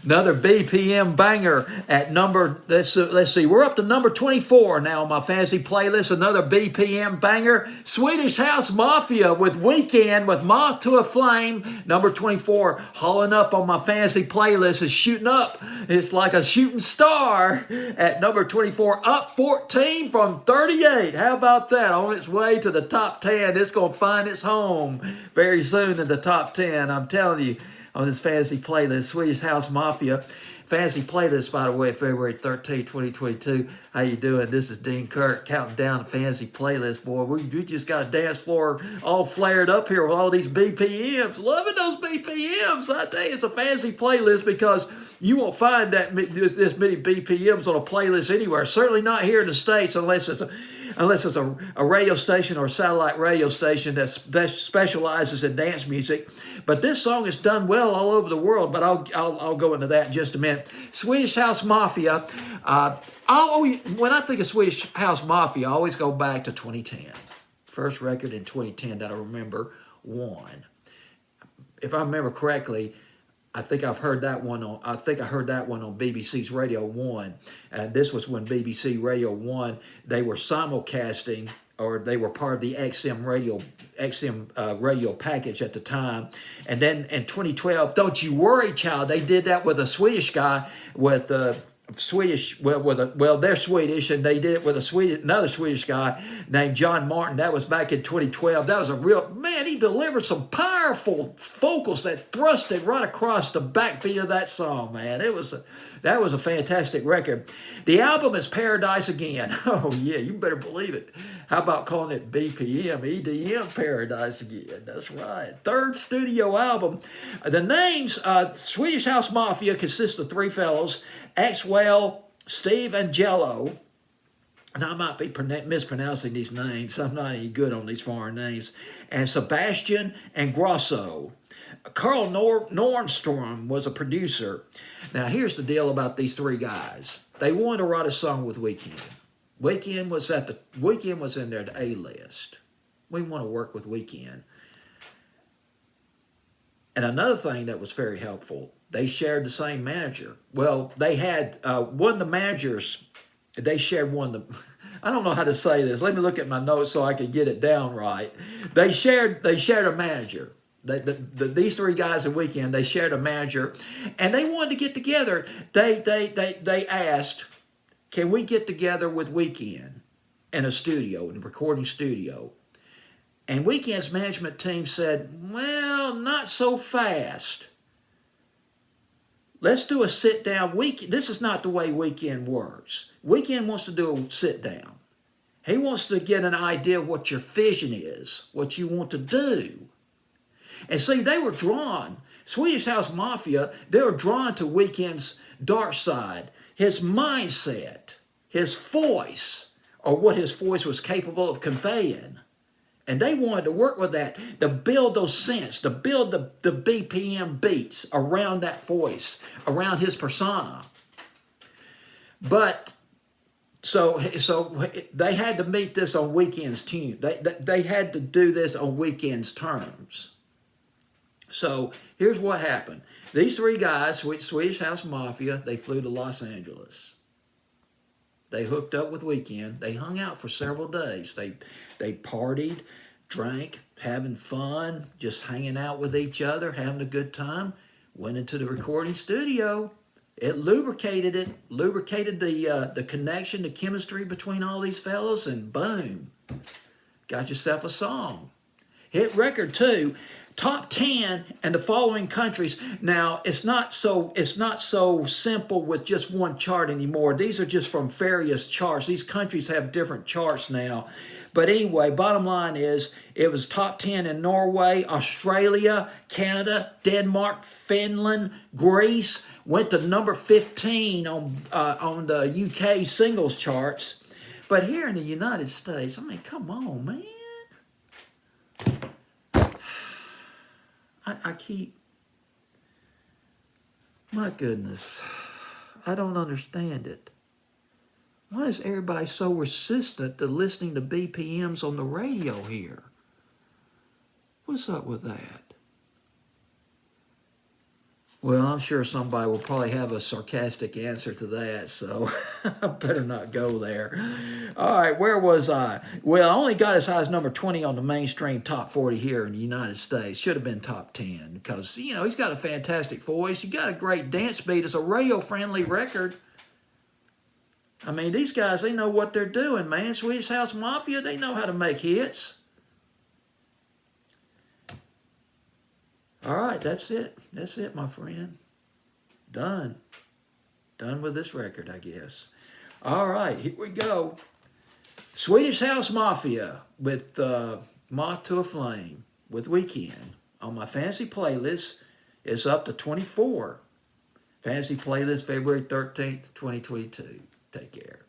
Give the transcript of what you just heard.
Another BPM banger at number, let's see, we're up to number 24 now on my fantasy playlist. Another BPM banger, Swedish House Mafia with Weeknd with Moth to a Flame. Number 24, hauling up on my fantasy playlist, is shooting up. It's like a shooting star at number 24, up 14 from 38. How about that? On its way to the top 10. It's going to find its home very soon in the top 10. I'm telling you. On this fantasy playlist, Swedish House Mafia. Fantasy playlist, by the way, February 13, 2022. How you doing? This is Dean Kirk counting down the fantasy playlist, boy. We just got a dance floor all flared up here with all these BPMs. Loving those BPMs. I tell you, it's a fantasy playlist because you won't find this many BPMs on a playlist anywhere. Certainly not here in the States unless it's a radio station or a satellite radio station that specializes in dance music. But this song is done well all over the world, but I'll go into that in just a minute. Swedish House Mafia. When I think of Swedish House Mafia, I always go back to 2010. First record in 2010 that I remember, One. If I remember correctly, I think I heard that one on BBC's Radio 1. And this was when BBC Radio 1, they were simulcasting, or they were part of the XM radio package at the time. And then in 2012, Don't You Worry Child, they did that with a Swedish guy with they're Swedish, and they did it with another Swedish guy named John Martin. That was back in 2012. That was a real, man, he delivered some powerful vocals that thrusted right across the backbeat of that song, man. That was a fantastic record. The album is Paradise Again. Oh, yeah, you better believe it. How about calling it BPM, EDM Paradise Again? That's right. Third studio album. The names, Swedish House Mafia consists of three fellows, Axwell, Steve, and Jello. And I might be mispronouncing these names. I'm not any good on these foreign names. And Sebastian and Grosso. Carl Nornstrom was a producer. Now, here's the deal about these three guys. They wanted to write a song with Weeknd. Weeknd was in their A-list. We want to work with Weeknd. And another thing that was very helpful, they shared the same manager. Well, they had one of the managers, they shared I don't know how to say this. Let me look at my notes so I can get it down right. They shared a manager. These three guys at Weeknd, they shared a manager, and they wanted to get together. They asked, can we get together with Weeknd in a studio, in a recording studio? And Weeknd's management team said, well, not so fast. Let's do a sit-down. This is not the way Weeknd works. Weeknd wants to do a sit-down. He wants to get an idea of what your vision is, what you want to do. And see, they were drawn, Swedish House Mafia, they were drawn to Weeknd's dark side, his mindset, his voice, or what his voice was capable of conveying. And they wanted to work with that, to build those synths, to build the BPM beats around that voice, around his persona. But so they had to meet this on Weeknd's tune. They had to do this on Weeknd's terms. So here's what happened. These three guys, Swedish House Mafia, they flew to Los Angeles. They hooked up with Weeknd. They hung out for several days. They partied, drank, having fun, just hanging out with each other, having a good time. Went into the recording studio. It lubricated the connection, the chemistry between all these fellows, and boom, got yourself a song. Hit record too. Top 10 in the following countries. Now, it's not so simple with just one chart anymore. These are just from various charts. These countries have different charts now. But anyway, bottom line is, it was top 10 in Norway, Australia, Canada, Denmark, Finland, Greece. Went to number 15 on the UK singles charts. But here in the United States, I mean, come on, man. My goodness, I don't understand it. Why is everybody so resistant to listening to BPMs on the radio here? What's up with that? Well, I'm sure somebody will probably have a sarcastic answer to that, so I better not go there. All right, where was I? Well, I only got as high as number 20 on the mainstream top 40 here in the United States. Should have been top 10 because, you know, he's got a fantastic voice. He got a great dance beat. It's a radio-friendly record. I mean, these guys, they know what they're doing, man. Swedish House Mafia, they know how to make hits. All right, that's it. That's it, my friend. Done. Done with this record, I guess. All right, here we go. Swedish House Mafia with Moth to a Flame with Weeknd. On my fantasy playlist, it's up to 24. Fantasy playlist, February 13th, 2022. Take care.